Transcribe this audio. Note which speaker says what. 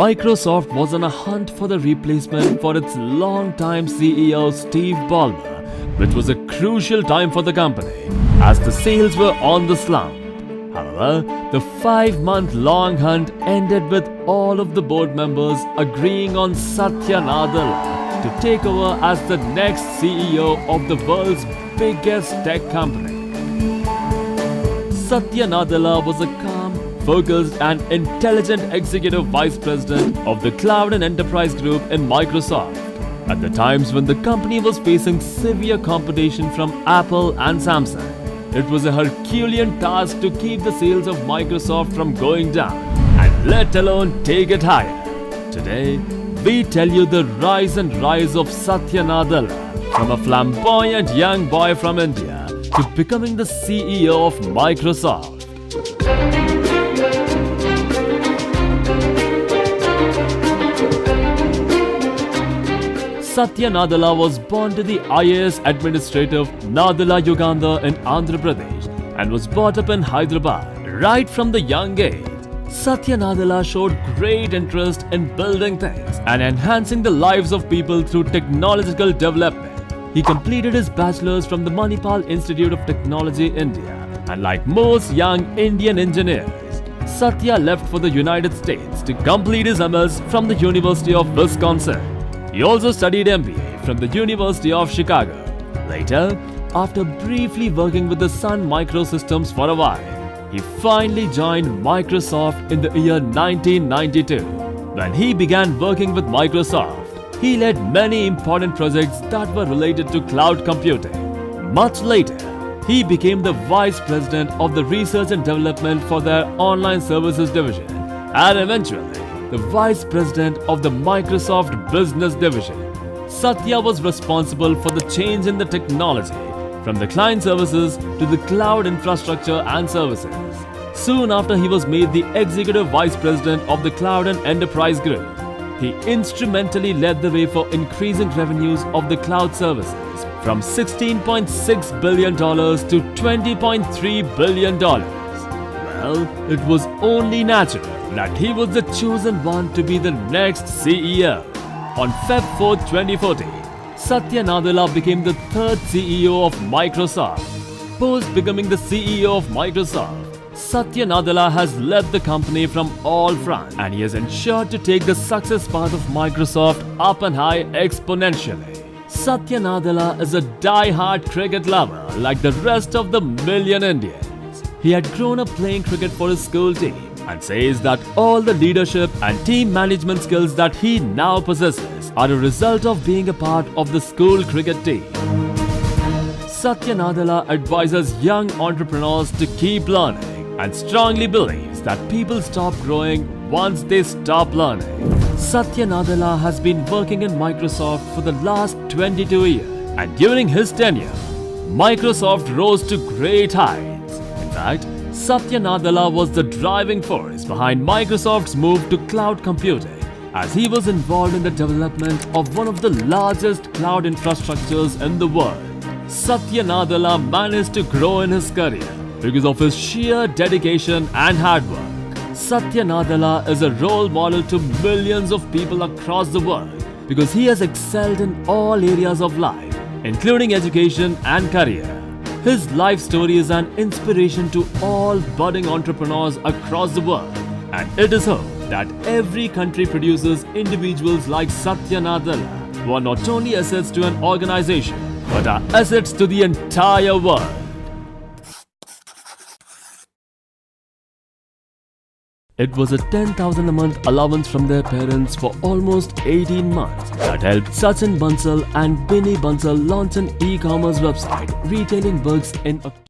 Speaker 1: Microsoft was on a hunt for the replacement for its long-time CEO Steve Ballmer, which was a crucial time for the company as the sales were on the slump. However, the 5-month-long hunt ended with all of the board members agreeing on Satya Nadella to take over as the next CEO of the world's biggest tech company. Satya Nadella was a calm, focused and intelligent executive vice president of the Cloud and Enterprise Group in Microsoft at the times when the company was facing severe competition from Apple and Samsung. It was a Herculean task to keep the sales of Microsoft from going down and let alone take it higher. Today, we tell you the rise and rise of Satya Nadella from a flamboyant young boy from India to becoming the CEO of Microsoft. Sathya Nadella was born to the IAS administrative Nadella Yugandhar in Andhra Pradesh and was brought up in Hyderabad. Right from the young age, Sathya Nadella showed great interest in building things and enhancing the lives of people through technological development. He completed his bachelor's from the Manipal Institute of Technology, India, and like most young Indian engineers, Satya left for the United States to complete his MS from the University of Wisconsin. He also studied MBA from the University of Chicago. Later, after briefly working with the Sun Microsystems for a while, he finally joined Microsoft in the year 1992. When he began working with Microsoft, he led many important projects that were related to cloud computing. Much later, he became the vice president of the research and development for their online services division and eventually the vice president of the Microsoft Business Division. Satya was responsible for the change in the technology from the client services to the cloud infrastructure and services. Soon after he was made the executive vice president of the Cloud and Enterprise Group, he instrumentally led the way for increasing revenues of the cloud services from $16.6 billion to $20.3 billion. Well, it was only natural that he was the chosen one to be the next CEO. On Feb 4, 2014, Satya Nadella became the third CEO of Microsoft. Post becoming the CEO of Microsoft, Satya Nadella has led the company from all fronts and he has ensured to take the success path of Microsoft up and high exponentially. Satya Nadella is a die-hard cricket lover like the rest of the million Indians. He had grown up playing cricket for his school team and says that all the leadership and team management skills that he now possesses are a result of being a part of the school cricket team. Satya Nadella advises young entrepreneurs to keep learning and strongly believes that people stop growing once they stop learning. Satya Nadella has been working in Microsoft for the last 22 years and during his tenure, Microsoft rose to great heights. In fact, Satya Nadella was the driving force behind Microsoft's move to cloud computing as he was involved in the development of one of the largest cloud infrastructures in the world. Satya Nadella managed to grow in his career because of his sheer dedication and hard work. Satya Nadella is a role model to millions of people across the world because he has excelled in all areas of life, including education and career. His life story is an inspiration to all budding entrepreneurs across the world, and it is hoped that every country produces individuals like Satya Nadella who are not only assets to an organization but are assets to the entire world. It was a 10,000 a month allowance from their parents for almost 18 months that helped Sachin Bansal and Binny Bansal launch an e-commerce website retailing books in